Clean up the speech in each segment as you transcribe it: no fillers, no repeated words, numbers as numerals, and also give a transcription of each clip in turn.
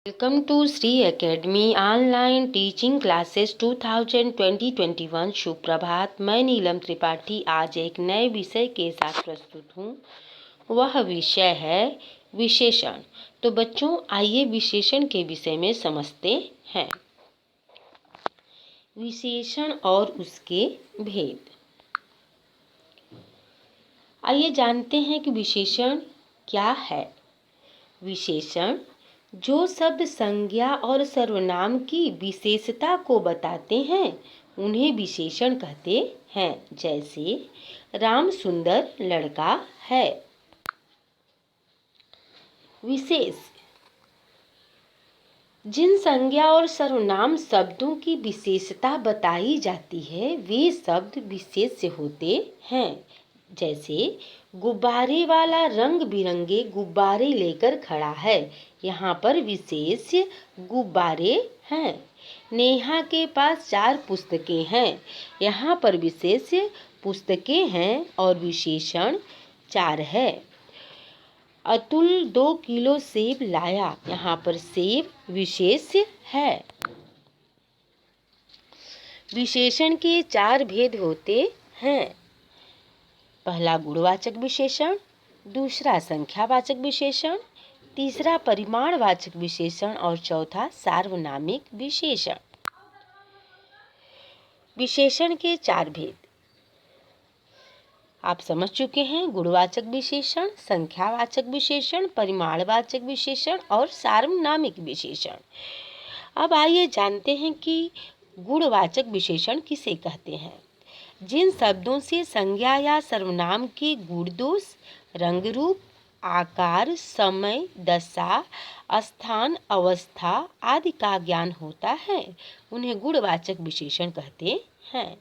Welcome to Sri Academy online teaching classes 2020-21 शुभ प्रभात। मैं नीलम त्रिपाठी आज एक नए विषय के साथ प्रस्तुत हूँ। वह विषय है विशेषण। तो बच्चों आइए विशेषण के विषय में समझते हैं। विशेषण और उसके भेद। आइए जानते हैं कि विशेषण क्या है। विशेषण जो शब्द संज्ञा और सर्वनाम की विशेषता को बताते हैं उन्हें विशेषण कहते हैं। जैसे राम सुंदर लड़का है। विशेष जिन संज्ञा और सर्वनाम शब्दों की विशेषता बताई जाती है वे शब्द विशेष्य होते हैं। जैसे गुब्बारे वाला रंग बिरंगे गुब्बारे लेकर खड़ा है। यहाँ पर विशेष्य गुब्बारे हैं। नेहा के पास 4 पुस्तकें हैं। यहाँ पर विशेष्य पुस्तकें हैं और विशेषण 4 है। अतुल 2 किलो सेब लाया। यहाँ पर सेब विशेष्य है। विशेषण के 4 भेद होते हैं। पहला गुणवाचक विशेषण, दूसरा संख्यावाचक विशेषण, तीसरा परिमाणवाचक विशेषण और चौथा सार्वनामिक विशेषण। विशेषण के 4 भेद आप समझ चुके हैं। गुणवाचक विशेषण, संख्यावाचक विशेषण, परिमाणवाचक विशेषण और सार्वनामिक विशेषण। अब आइए जानते हैं कि गुणवाचक विशेषण किसे कहते हैं। जिन शब्दों से संज्ञा या सर्वनाम के गुण दोष, रंग रूप, आकार, समय, दशा, स्थान, अवस्था आदि का ज्ञान होता है उन्हें गुणवाचक विशेषण कहते हैं।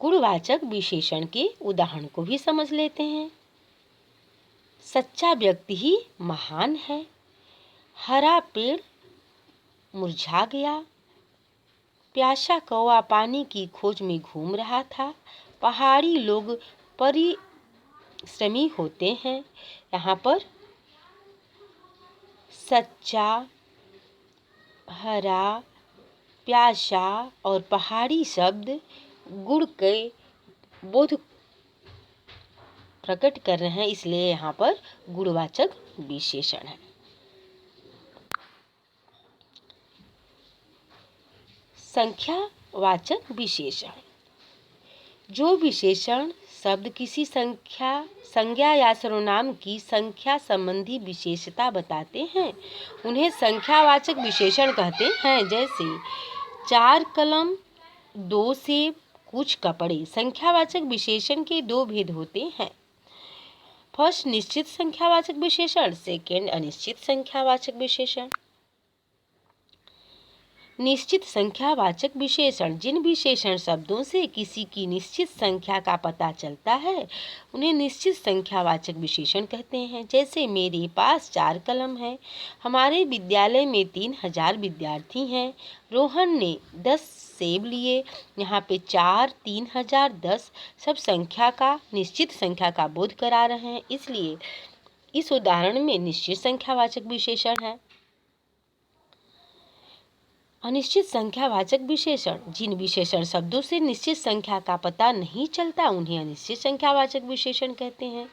गुणवाचक विशेषण के उदाहरण को भी समझ लेते हैं। सच्चा व्यक्ति ही महान है। हरा पेड़ मुरझा गया। प्यासा कौवा पानी की खोज में घूम रहा था। पहाड़ी लोग परिश्रमी होते हैं। यहाँ पर सच्चा, हरा, प्यासा और पहाड़ी शब्द गुण के बोध प्रकट कर रहे हैं, इसलिए यहाँ पर गुणवाचक विशेषण है। संख्यावाचक विशेषण जो विशेषण शब्द किसी संज्ञा या सर्वनाम की संख्या संबंधी विशेषता बताते हैं उन्हें संख्यावाचक विशेषण कहते हैं। जैसे 4 कलम, 2 सेब, कुछ कपड़े। संख्यावाचक विशेषण के 2 भेद होते हैं। फर्स्ट निश्चित संख्यावाचक विशेषण, सेकेंड अनिश्चित संख्यावाचक विशेषण। निश्चित संख्यावाचक विशेषण जिन विशेषण शब्दों से किसी की निश्चित संख्या का पता चलता है उन्हें निश्चित संख्यावाचक विशेषण कहते हैं। जैसे मेरे पास 4 कलम है। हमारे विद्यालय में 3000 विद्यार्थी हैं। रोहन ने 10 सेब लिए। यहाँ पे 4, 3000, 10 सब संख्या का निश्चित संख्या का बोध करा रहे हैं, इसलिए इस उदाहरण में निश्चित संख्यावाचक विशेषण है। अनिश्चित संख्यावाचक विशेषण जिन विशेषण शब्दों से निश्चित संख्या का पता नहीं चलता उन्हें अनिश्चित संख्यावाचक विशेषण कहते हैं।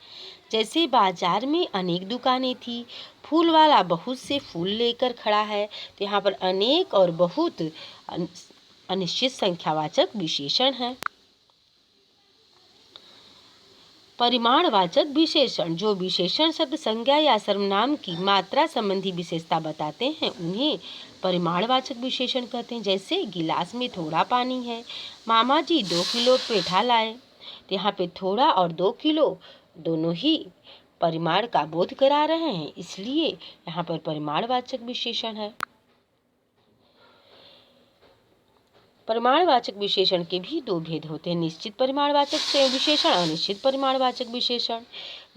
जैसे बाजार में अनेक दुकानें थी। फूल वाला बहुत से फूल लेकर खड़ा है। तो यहाँ पर अनेक और बहुत अनिश्चित संख्यावाचक विशेषण है। परिमाणवाचक विशेषण जो विशेषण शब्द संज्ञा या सर्वनाम की मात्रा संबंधी विशेषता बताते हैं उन्हें परिमाणवाचक विशेषण कहते हैं। जैसे गिलास में थोड़ा पानी है। मामा जी 2 किलो पेठा लाए। तो यहाँ पे थोड़ा और 2 किलो दोनों ही परिमाण का बोध करा रहे हैं, इसलिए यहाँ पर परिमाणवाचक विशेषण है। परिमाणवाचक विशेषण के भी 2 भेद होते हैं। निश्चित परिमाणवाचक विशेषण, अनिश्चित परिमाणवाचक विशेषण।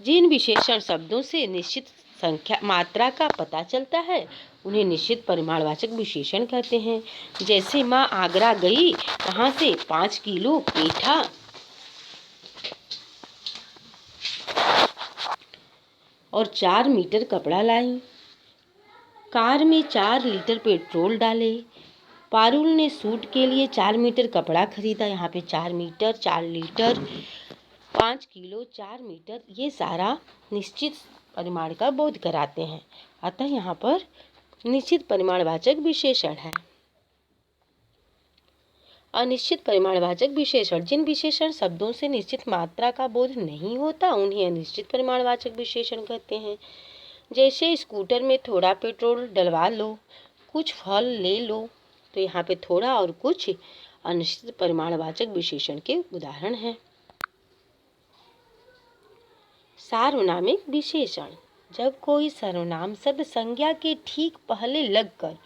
जिन विशेषण शब्दों से निश्चित संख्या मात्रा का पता चलता है उन्हें निश्चित परिमाणवाचक विशेषण कहते हैं। जैसे माँ आगरा गई, वहाँ से 5 किलो पेठा और 4 मीटर कपड़ा लाई। कार में 4 लीटर पेट्रोल डाले। पारुल ने सूट के लिए 4 मीटर कपड़ा खरीदा। यहाँ पे 4 मीटर, 4 लीटर, 5 किलो, 4 मीटर, ये सारा निश्चित परिमाण का बोध कराते हैं। अतः यहाँ पर निश्चित परिमाणवाचक विशेषण है। अनिश्चित परिमाणवाचक विशेषण, जिन विशेषण शब्दों से निश्चित मात्रा का बोध नहीं होता उन्हें अनिश्चित परिमाणवाचक विशेषण कहते हैं। जैसे स्कूटर में थोड़ा पेट्रोल डलवा लो, कुछ फल ले लो, तो यहाँ पे थोड़ा और कुछ अनिश्चित परिमाणवाचक विशेषण के उदाहरण हैं। सार्वनामिक विशेषण, जब कोई सर्वनाम शब्द संज्ञा के ठीक पहले लगकर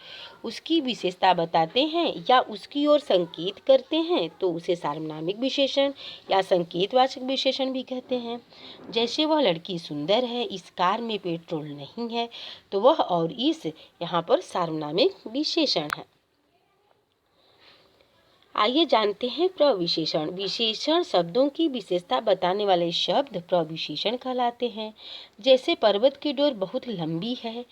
उसकी विशेषता बताते हैं या उसकी ओर संकेत करते हैं तो उसे सार्वनामिक विशेषण या संकेतवाचक विशेषण भी कहते हैं। जैसे वह लड़की सुंदर है, इस कार में पेट्रोल नहीं है, तो वह और इस यहाँ पर सार्वनामिक विशेषण है। आइए जानते हैं प्रविशेषण। विशेषण शब्दों की विशेषता बताने वाले शब्द प्रविशेषण कहलाते हैं। जैसे पर्वत की डोर बहुत लंबी है,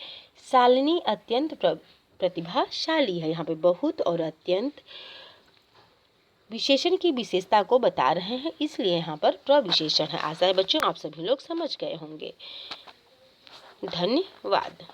शालिनी अत्यंत प्रतिभाशाली है। यहाँ पे बहुत और अत्यंत विशेषण की विशेषता को बता रहे हैं, इसलिए यहाँ पर प्रविशेषण है। आशा है बच्चों आप सभी लोग समझ गए होंगे। धन्यवाद।